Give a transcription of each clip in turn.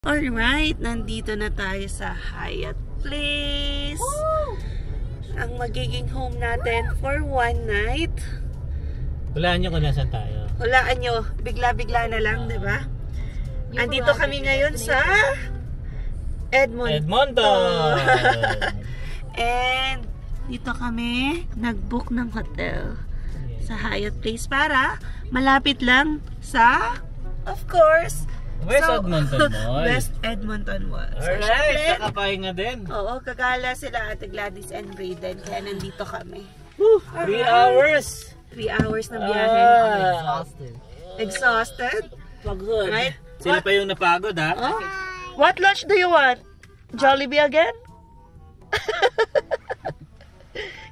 Alright, nandito na tayo sa Hyatt Place. Woo! Ang magiging home natin for one night. Hulaan nyo kung nasan tayo. Hulaan nyo, bigla-bigla na lang, di ba? Andito kami ngayon sa Edmonton. And dito kami nag-book ng hotel sa Hyatt Place para malapit lang sa, of course, West Edmonton Mall. West Edmonton Mall. Alright, nakapahinga din. Oo, kagala sila Ate Gladys and Brayden. Kaya nandito kami. 3 hours. 3 hours na biyahe. Exhausted? Pagod. Right? Sila pa yung napagod, ha? Oh? What lunch do you want? Jollibee again?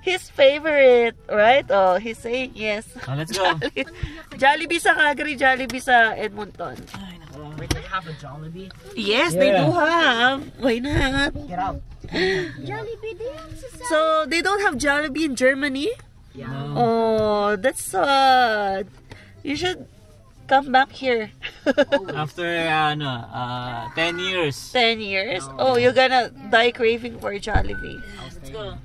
His favorite, right? Oh, he's saying yes. Oh, let's go. Jollibee sa Calgary, Jollibee sa Edmonton. Wait, they have a Jollibee? Yes, they do have. Why not? Get out. Jollibee, they have So, they don't have Jollibee in Germany? Yeah. No. Oh, that's sad. You should come back here. After, 10 years. 10 years? Oh, you're gonna die craving for Jollibee. Let's go.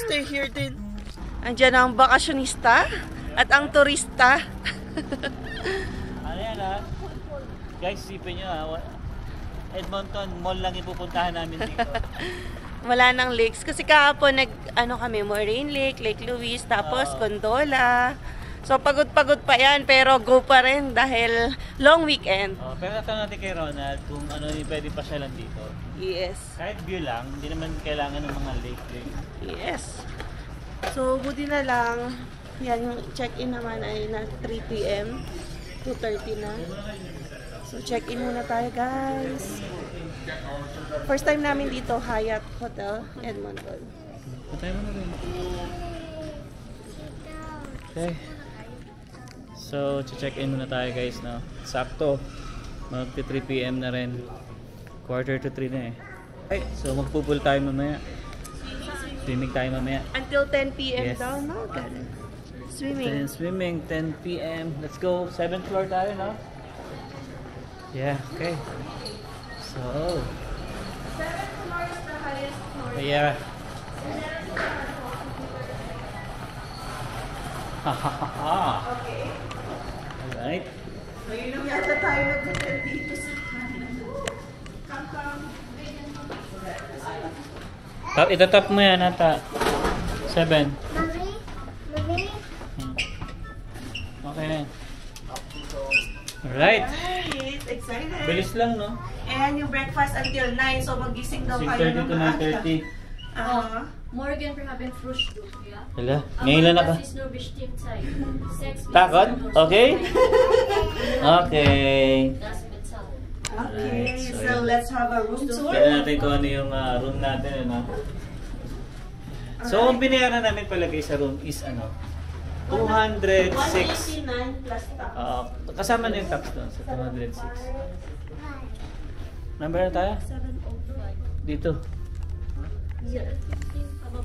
Stay here din. Andiyan ang bakasyonista at ang turista. Ano yan, ha? Guys, sipin nyo, ha? Edmonton Mall lang ipupuntahan namin dito. Wala nang lakes. Kasi kahapon kami, Moraine Lake, Lake Louise, tapos Gondola. So, pagod-pagod pa yan, pero go pa rin dahil long weekend. Oh, pero natanong natin kay Ronald kung ano yung pwede pa siya lang dito. Yes. Kahit view lang, hindi naman kailangan ng mga lake. Yes. So, buti na lang, yan yung check-in naman ay na 3 p.m. 2:30 na. So, check-in muna tayo, guys. First time namin dito, Hyatt Hotel, Edmonton. Patay mo na rin. Okay. So, check-in muna tayo, guys, no? Sakto. Magti 3 p.m. na rin. 2:45 na eh. Okay, so magpupul tayo mamaya. Swimming tayo mamaya. Until 10 p.m. Yes. daw, no? Ganun. Swimming. Then swimming, 10 p.m. Let's go. 7th floor tayo, no? Yeah, okay. So, 7th floor is the highest floor. yeah. Hahaha. Okay. Alright. Ngayon lang yata tayo nag-hotel dito sa Kangkang. Itatap mo yan, ata. 7. Mommy? Okay na. Alright. Right, excited. Bilis lang, no? And yung breakfast until 9, so magising daw kayo 6:30 to 9:30. Morgen, wir haben Frühstück, ja? Hala, ngayon lang naka. Das ist nur bestimmt Zeit. 6 bis Takot? 7 Uhr. Okay? Okay. Das bezahlt. Okay, Alright, so let's have a room tour. Kaya natin kung ano yung room natin, ano? So, ang binayaran namin palagay sa room is, 206. 189 plus tax. Kasama na yung tax doon sa 206. Number na tayo? 705. Dito.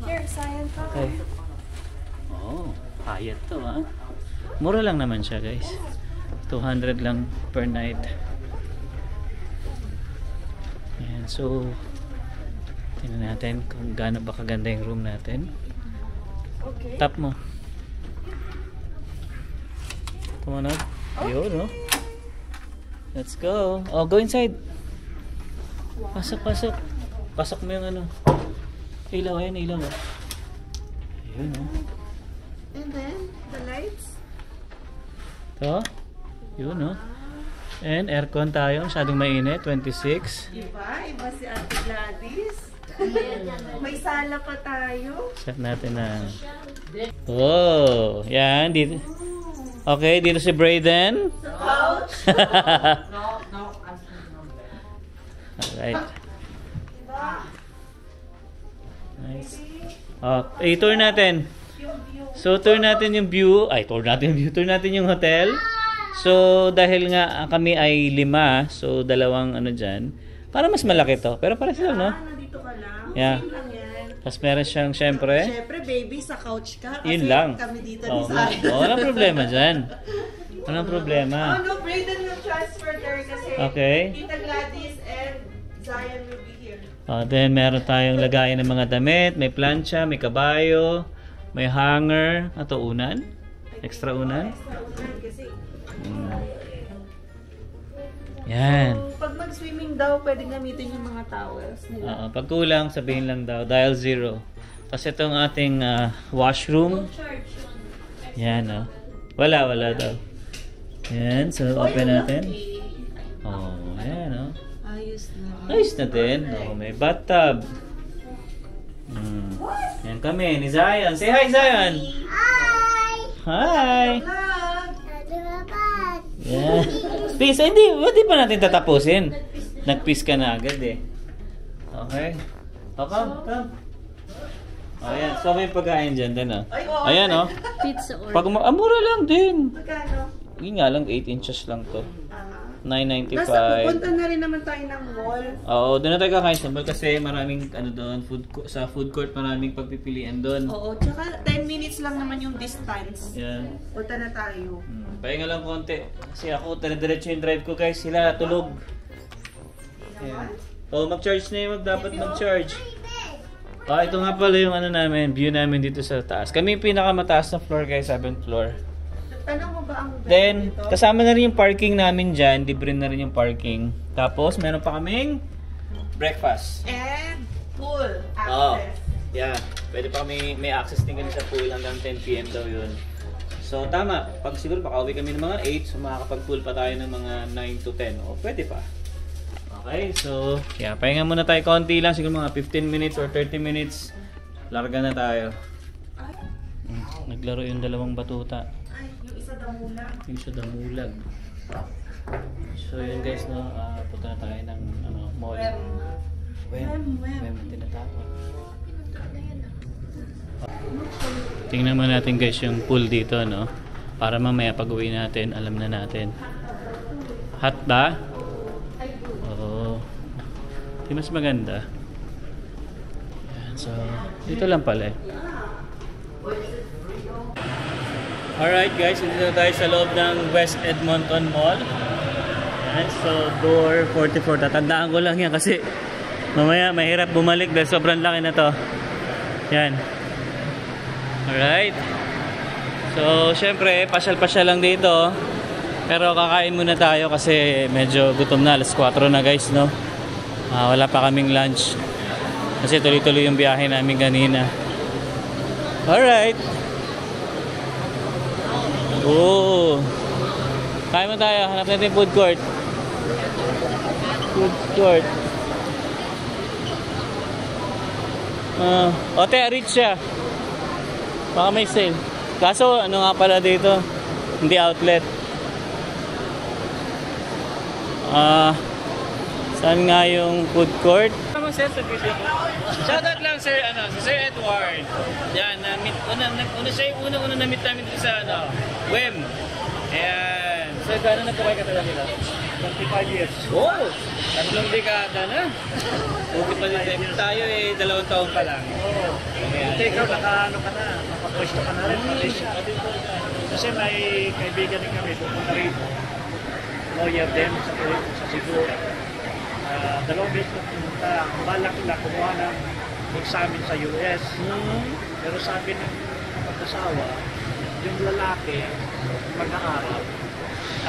Here, Cyan pa. Okay. Oh, Hyatt to, ha? Mura lang naman siya, guys. 200 lang per night. Ayan, so tingnan natin kung gaano ba kaganda yung room natin. Okay. Tap mo. Come on up. Ayun, no? Let's go. Oh, go inside. Pasok, pasok. Pasok mo yung ilaw, ayan, ilaw. Ayun, no? And then, the lights. Ito. Yun, no? And aircon tayo. Masyadong mainit. 26. Iba si Ate Gladys. May sala pa tayo. Set natin na. Oh, yan. Dito. Okay, dito si Brayden. Couch. Alright. Nice. I-tour natin. So, tour natin yung view. Ay, tour natin yung view. Tour natin yung hotel. So, dahil nga kami ay 5, so dalawang dyan. Para mas malaki to. Pero pares lang, no? Nandito ka lang. Yeah. Same lang yan. Tapos meron siyang, syempre, Siyempre, baby, sa couch ka. Kasi yun lang. kami dito Oh, ni Saya. walang problema dyan. Anong problema? no, Brayden will transfer there kasi Okay. Tita Gladys and Zion will be here. Then meron tayong lagayan ng mga damit, may plancha, may kabayo, may hanger, ato unan? Extra unan? Extra unan kasi. Yan. So, pag mag-swimming daw, pwedeng gamitin yung mga towels nila. Pag kulang, sabihin lang daw, dial 0. Tapos itong ating washroom. Yan, oh. Wala daw. Yan, so open natin. Oh, yan, oh. Ayos na. Ayos na din. Oh, may bathtub. Yan kami ni Zion. Say hi, Zion! Hi! Yeah. Peace. Hindi pa natin tatapusin. Nag-peace ka na agad eh. Okay. Come. Ayan. So may pagkain dyan din, oh. Ayan, oh. Pizza or Mura lang din. Magkano? Yun nga lang, 8 inches lang to. $9.95. Nasa pupunta na rin naman tayo ng mall. Oo, doon na tayo kakain sa mall kasi maraming doon, sa food court maraming pagpipilian doon. Oo, tsaka 10 minutes lang naman yung distance. Yan. Punta na tayo. Pahinga lang konti. Kasi ako, dire-diretso yung drive ko guys. Sila tulog. Yan. Oh, mag-charge na yung dapat mag-charge. Ito nga pala yung view namin dito sa taas. Kami yung pinakamataas na floor guys, 7th floor. Tanong mo ba ang Then, dito? kasama na rin yung parking namin dyan. Libre na rin yung parking. Tapos, meron pa kaming breakfast. And pool Oo. access. Yeah. Pwede pa kami, may access din kami sa pool hanggang 10 PM daw yun. So, tama. Pag siguro makauwi kami ng mga 8, so makakapag-pool pa tayo ng mga 9 to 10. O, pwede pa. Okay, so, pahinga muna tayo konti lang. Siguro mga 15 minutes or 30 minutes. Larga na tayo. Naglaro yung dalawang batuta. Ay, yung isa damulang. Yung sa damulag. So yun guys, no, punta na tayo ng mall. Wem tinatawag. Tingnan mo natin guys yung pool dito, no, para mamaya pag uwi natin alam na natin. Hot ba? Oo. Di mas maganda. Yan, so dito lang pala eh. Alright guys, dito na tayo sa loob ng West Edmonton Mall. Yan, so door 44. Tatandaan ko lang yan kasi mamaya mahirap bumalik dahil sobrang laki na to. Yan. Alright. So syempre, pasyal-pasyal lang dito. Pero kakain muna tayo kasi medyo gutom na. Alas 4 na guys, no? Wala pa kaming lunch. Kasi tuloy-tuloy yung biyahe namin kanina. Alright. Oh. Kain mo tayo. Hanap natin food court. Food court. Ote, rich siya. Baka may sale. Kaso, ano nga pala dito? Hindi outlet. Saan nga yung food court? Shoutout lang sir, si Sir Edward. Yan, una na-meet namin dito sa Wem. Ayan. Sir, gano'n nagkabay ka talaga nila? 25 years. Oh! 3 dekada na. Okay pa din tayo 2 taon pa lang. Oo. Buti ikaw, nakapwesto ka na rin. Kasi may kaibigan din kami, pupunta rito. Lawyer din sa Cebu. 2 beses na pumunta. Balak nila kumuha ng examen sa US. Pero sabi ng mag-asawa, yung lalaki, mag-aaral,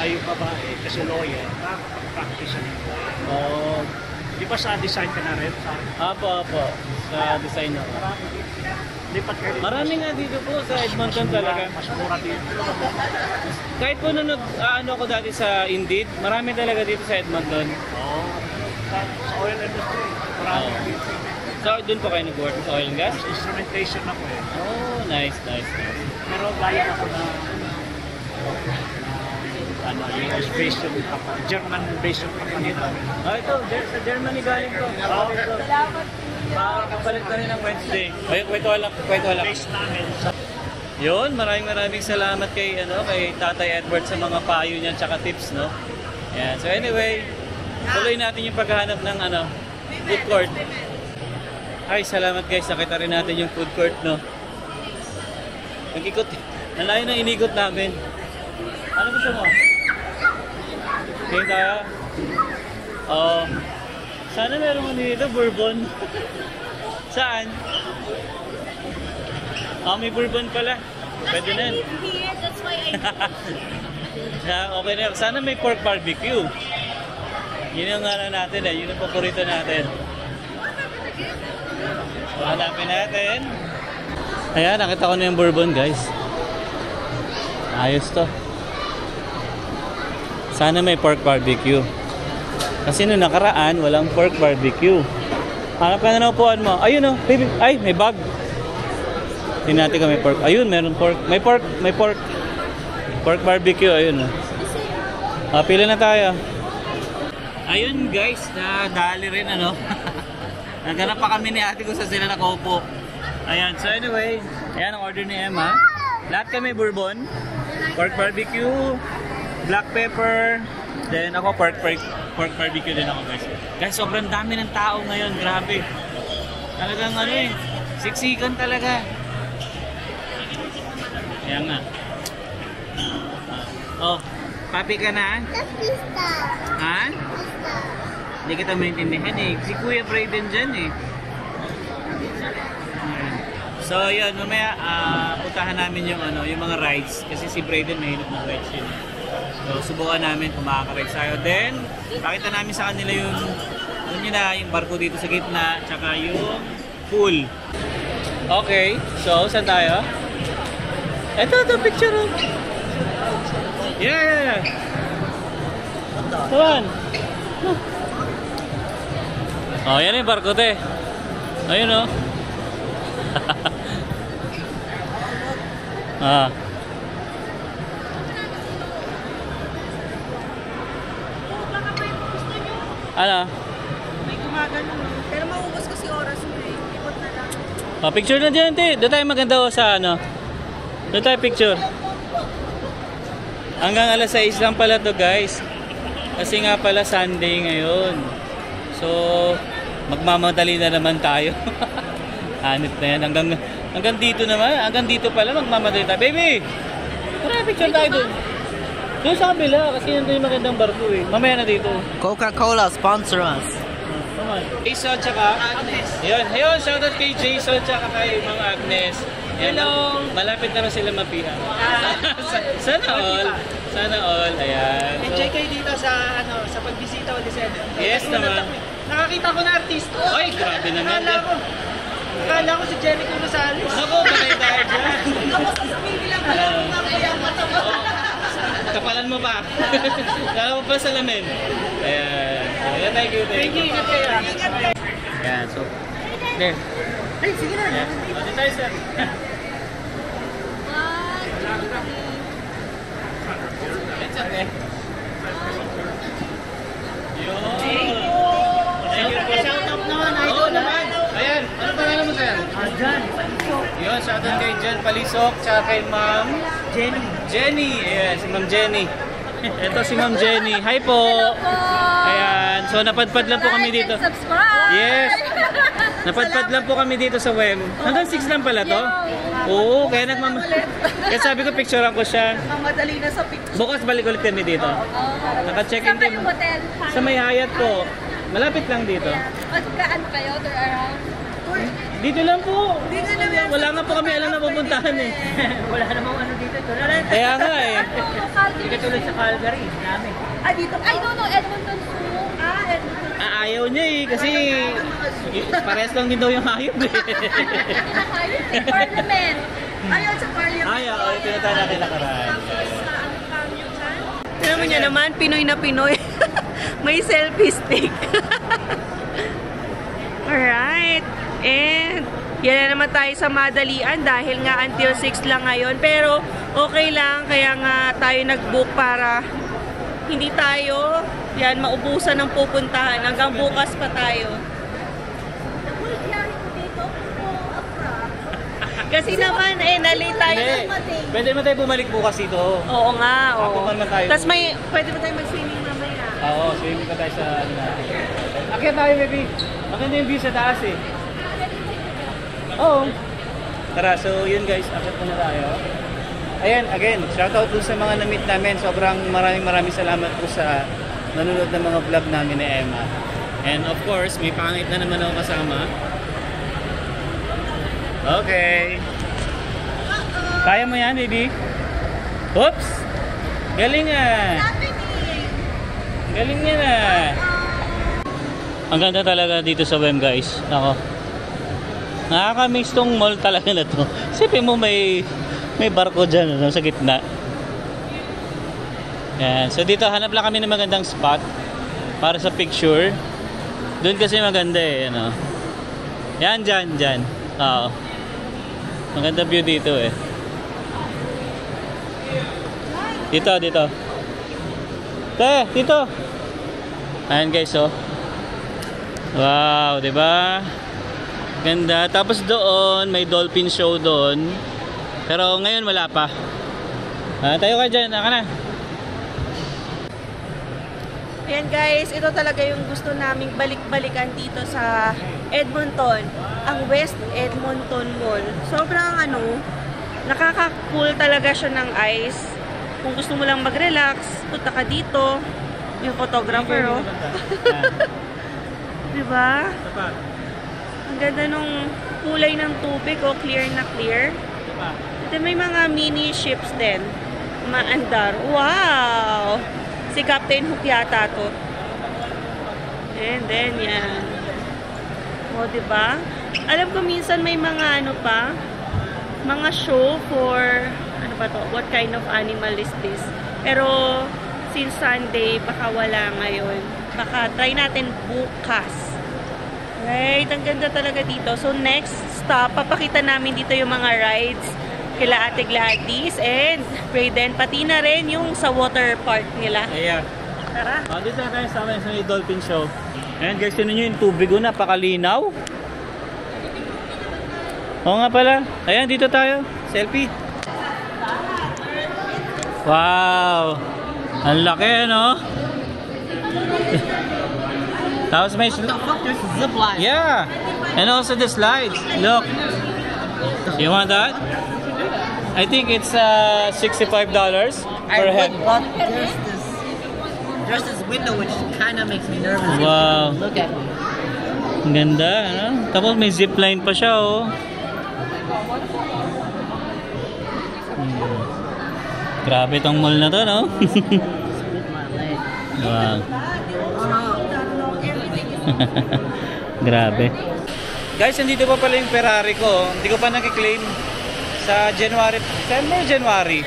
ay yung babae, kasi lawyer, nakapag-practice sa nito. Oh. Di ba sa design ka na rin? Apo. Sa design ako. Lipat kayo dito. Marami nga dito po sa Edmonton talaga. Mas mura dito. Kahit po nung ako dati sa Indeed, marami talaga dito sa Edmonton. Oo. Sa oil industry, marami dito. So, doon po kayo nag-work sa oil and gas? Mas instrumentation ako eh. Oh, nice. Pero gaya ako na US-based yung German-based yung company namin. Ito, sa Germany galing to. Kapalit na rin ng Wednesday. Kwento lang. Based namin sa Yun, maraming salamat kay Tatay Edward sa mga payo niya at tips, no? Yan. So anyway, tuloy natin yung paghahanap ng food court. Ay, salamat guys. Nakita rin natin yung food court, no? Nag-ikot. Nalayo na inikot namin. Ano gusto mo? Game tayo? Oo. Sana meron mo dito, bourbon. Saan? May bourbon pala. Pwede na yan. Here, that's why I Okay na. Sana may pork barbecue. Yun yung ano natin eh. Yun yung paborito natin. So, hanapin natin. Ayan, nakita ko na yung bourbon, guys. Ayos to. Sana may pork barbecue. Kasi nung nakaraan, walang pork barbecue. Hanap ka na ng upuan mo. Ayun oh, baby. Ay, may bag. Tingnan natin kung may pork. Ayun, meron pork. May pork, may pork. Pork barbecue, ayun oh. Pila na tayo. Ayun guys, nadali rin ano. Naghanap pa kami ni ate kung saan sila nakaupo. Ayan, so anyway, ayan ang order ni Emma. Lahat kami bourbon, pork barbecue, black pepper, then ako pork barbecue din ako guys. Guys, sobrang dami ng tao ngayon, grabe. Talagang ano eh, siksikan talaga. Ayan nga. Oh, papi ka na? Ha? Hindi kita maintindihan eh. Si Kuya Brayden dyan eh. So yun, mamaya puntahan namin yung ano, yung mga rides kasi si Brayden mahilig ng rides yun. So subukan namin kung makaka-rides tayo. Then pakita namin sa kanila yung ano nyo na, yung barko dito sa gitna tsaka yung pool. Okay, so saan tayo? Ito picture oh. Yeah. Saan? Oh, yan yung barko te. Ayun oh. Ano? May gumagano. Pero maubos kasi oras mo eh. Ikot na lang. Picture na dyan te. Doon tayo maganda o sa ano. Doon tayo picture. Hanggang alas 6 lang pala to guys. Kasi nga pala Sunday ngayon. So magmamadali na naman tayo. Hanip na yan. Hanggang dito naman. Hanggang dito pala magmamadali tayo. Baby! Tara, picture tayo doon. Doon sa kabila. Kasi nandun yung magandang barko eh. Mamaya na dito. Coca-Cola sponsor us. Come on. Jason tsaka Agnes. Ayun, shoutout kay Jason tsaka kay Ma'am Agnes. Hello! Malapit na rin sila mapihan. Sana all. Sana all. Ayan. Enjoy kayo dito sa sa pagbisita o December. Yes naman. Nakakita ko na artista. Ay, grabe naman. Akala ko si Jericho Rosales. Ako, patay tayo dyan. Ako sasabihin lang pala ng kaya mata mo. Kapalan mo pa. Kala mo pa sa lamin. Ayan. Ayan, thank you. Ingat kayo. Ayan, so. There. Ay, sige na. Ayan. Pati tayo, sir. It's okay. Yun. Thank you po. Shout out naman. Oo naman. Ayan, ano pangalan mo sir? Jan. Yun, shoutout kay Jan Palisok, tsaka kay Ma'am Jenny. Jenny. Ayan, si Ma'am Jenny. Ito si Ma'am Jenny. Hi po. Ayan, so napadpad lang po kami dito. Subscribe! Yes. Napadpad lang po kami dito sa WEM. Hanggang 6 lang pala to? Oo, kaya kaya sabi ko picturean ko siya. Mamadali na sa picture. Bukas balik ulit kami dito. Naka-check-in Saan ba din. yung hotel? Sa may Hyatt po. Malapit lang dito. Magkaano kayo? Tour around? Dito lang po. Dito na lang. Wala nga po kami alam na pupuntahan eh. Wala namang ano dito. Kaya nga eh. Hindi ka tulad sa Calgary. Namin. Ah, dito. I don't know, Edmonton Zoo. Edmonton. Ayaw niya eh. Kasi parehas lang din daw yung hayop eh. Parliament. Ayun sa Parliament. Ayaw. Ito na tayo natin nakaraan. Tignan mo niya naman, Pinoy na Pinoy. May selfie stick. Alright. And yan na naman tayo sa madalian dahil nga until 6 lang ngayon. Pero okay lang, kaya nga tayo nag-book para hindi tayo maubusan ng pupuntahan. Hanggang bukas pa tayo. Kasi naman, nalate tayo. Pwede mo tayo bumalik bukas dito. Oo nga, oo. Ako man tayo. Tapos pwede ba tayo mag-swimming mamaya? Oo, swimming pa tayo sa ano natin. Akyat tayo, baby. Maganda yung view sa taas eh. Oo. Tara, so yun guys, akyat muna tayo. ayan, again, shoutout dun sa mga na-meet namin. Sobrang maraming salamat po sa nanonood ng mga vlog namin ni Emma. And of course, may pangit na naman ako kasama. Okay. Kaya mo yan, baby? Oops! Galing ah! Galing yan ah! Ang ganda talaga dito sa WEM, guys. Ako. Nakaka-mix tong mall talaga na to. Sipin mo may barko dyan sa gitna. Yan. So dito hanap lang kami ng magandang spot para sa picture. Doon kasi maganda eh. Ano. Yan, dyan. Oo. Maganda view dito eh. Dito. Dito. Ayan guys, oh. Wow, 'di ba? Ganda. Tapos doon may dolphin show doon. Pero ngayon wala pa. Tayo ka dyan, naka na. Ayan guys, ito talaga yung gusto naming balik-balikan dito sa Edmonton, ang West Edmonton Mall. Sobrang nakaka-cool talaga siya ng ice. Kung gusto mo lang mag-relax, punta ka dito. Yung photographer, oh. Diba? Ang ganda nung kulay ng tubig, oh, clear na clear. Ito may mga mini ships din. Maandar. Wow! Si Captain Hook yata to. And then, yan. O, diba? Alam ko minsan may mga mga show for, what kind of animal is this? Pero, since Sunday, baka wala ngayon. Baka try natin bukas. Right? Ang ganda talaga dito. So, next stop, papakita namin dito yung mga rides kila Ate Gladys and Brayden, pati na rin yung sa water park nila. Ayan. Tara. Dito na tayo sa may dolphin show. Ayan guys, tinan nyo yung tubig, napakalinaw. Oo nga pala. Ayan, dito tayo. Selfie. Wow. Ang laki, no? Tapos may There's a zip line. yeah. And also the slides. Look. You want that? I think it's $65 per head. But there's this window which kind of makes me nervous. Wow. Look at me. Ang ganda, ano? Tapos may zipline pa siya, oh. Grabe tong mall na to, no? With my leg. Wow. Grabe. Guys, nandito pa pala yung Ferrari ko. Hindi ko pa nakiklaim sa January. December, January.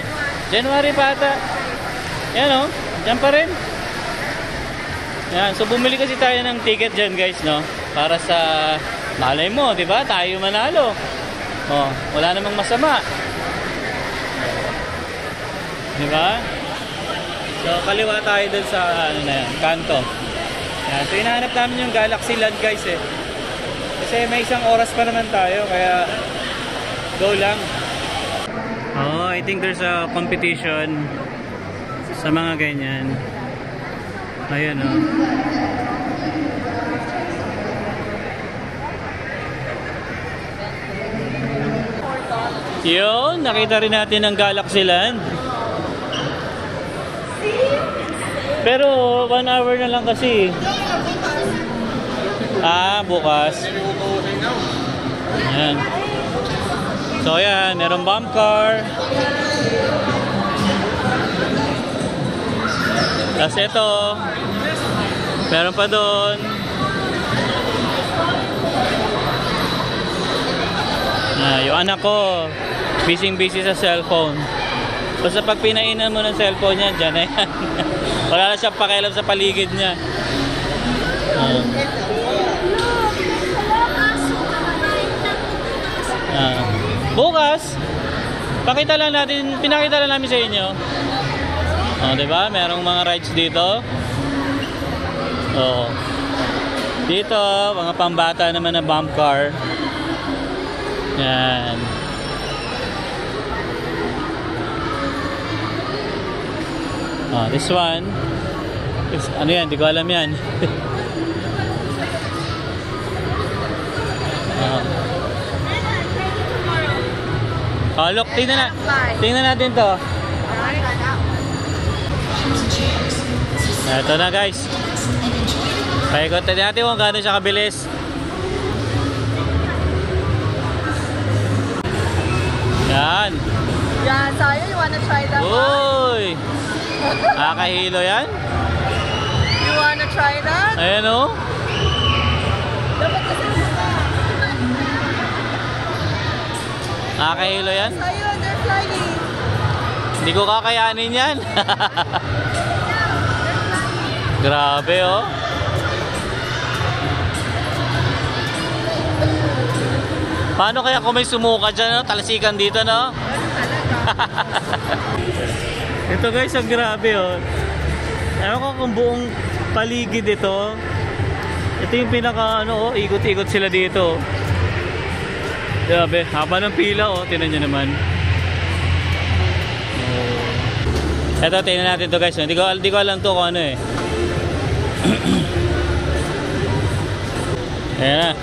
January pa ata. Yan, oh. Diyan pa rin. Yan. So, bumili kasi tayo ng ticket dyan, guys, no? Para sa, malay mo, di ba? Tayo manalo. Oh, wala namang masama. Di ba? So, kaliwa tayo dun sa, kanto. Yan. So, hinahanap namin yung Galaxy Land, guys, eh. Kasi may isang oras pa naman tayo, kaya go lang. Oh, I think there's a competition sa mga ganyan. Ayun, oh. Yun, nakita rin natin ang Galaxy Land. Pero 1 hour na lang kasi. Bukas. Ayan. So ayan, merong bump car. Tapos ito, meron pa doon. Yung anak ko, busy sa cellphone. Basta pag pinainan mo ng cellphone niya, dyan na yan. Wala na siyang pakialam sa paligid niya. Bukas, pinakita lang namin sa inyo. Diba? Merong mga rides dito. Dito, mga pambata naman na bump car. Yan. This one. Ano yan? Di ko alam yan. Oh, look, tingnan natin to. Ito na guys. Paikot natin kung gaano siya kabilis. Yan. Yan, Sayo, you wanna try that one? Uy! Nakakahilo yan. You wanna try that? Ayan o. Dapat kasama ka. Nakakahilo yan. Sayo, they're flying. Hindi ko kakayanin yan. Grabe oh. Paano kaya kung may sumuka dyan, no? Talasikan dito, no? Ito guys, ang grabe oh. Ewan ko kung buong paligid ito. Ito yung pinaka ano oh, ikot-ikot sila dito. Grabe, haba ng pila oh, tingnan nyo naman. Oh. Ito, tingnan natin to guys. Hindi ko alam to kung ano eh. Ayan na.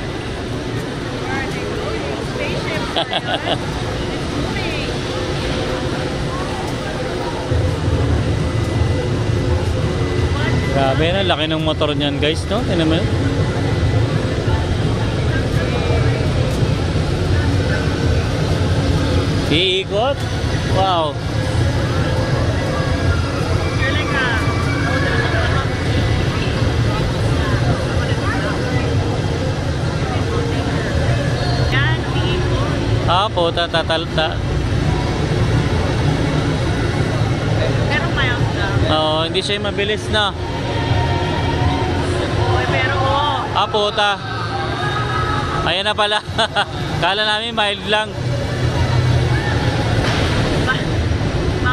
Grabe na, laki ng motor niyan guys, no? Tingnan mo. Iikot? Wow. Ah, puta, tatalta. Pero mayroon ka. Oo, hindi siya mabilis na. Pero Ah, puta. Ayan na pala. Kala namin mild lang.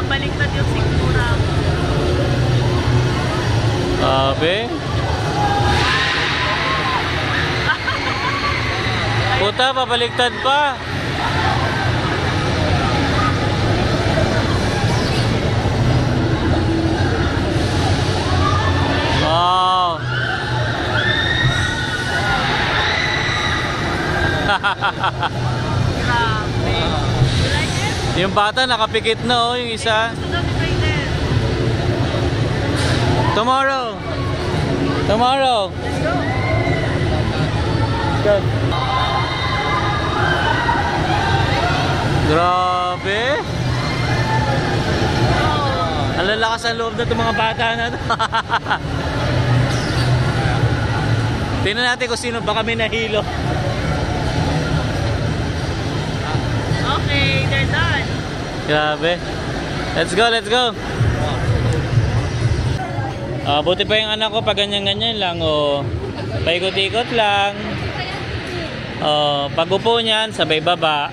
mabaliktad yung sikmura. Sabi. Puta, babaliktad pa. Wow. Grabe. You like it? Yung bata nakapikit na oh, yung isa. Tomorrow. Tomorrow. Let's go. Let's go. Grabe. Ang lalakas ang loob na itong mga bata na to. Tingnan natin kung sino baka may nahilo. Okay, they're done. Grabe. Let's go, let's go. Buti pa yung anak ko pag ganyan-ganyan lang. Paikot-ikot lang. Pag upo niyan, sabay baba.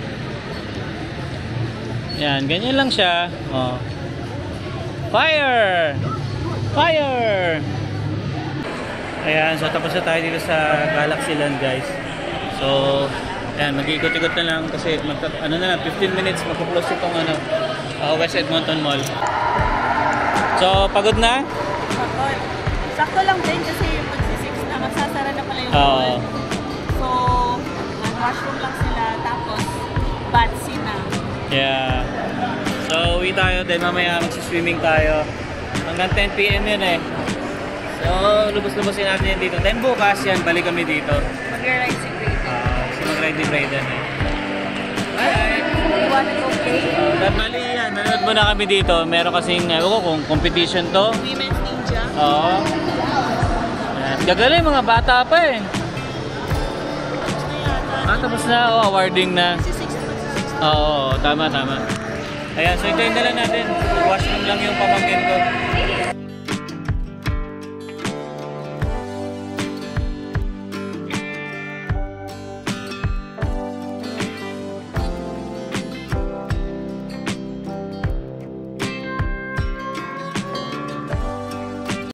Yan, ganyan lang siya. Fire! Fire! Ayan, so tapos na tayo dito sa Galaxy Land guys. So, ayan, mag-ikot-ikot na lang kasi ano na lang, 15 minutes magpo-close itong West Edmonton Mall. So, pagod na? Pagod. Sakto lang din kasi yung magsi-6 na, magsasara na pala yung mall. So, washroom lang sila, tapos batsy na. Yeah. So, uwi tayo, then mamaya magsiswimming tayo. Hanggang 10 PM yun eh. So, lubos-lubosin natin yan dito. Then bukas yan, balik kami dito. Mag-ride si Brayden. Kasi mag-ride ni Brayden eh. Alright. You wanna go play? Bali yan, nanood muna kami dito. Meron kasing, kung competition to. Women's Ninja. Oo. Ayan. Gagaling, mga bata pa eh. Tapos na, awarding na. Oo, tama. Ayan, so hintayin na lang natin. Washroom lang yung pamangkin ko.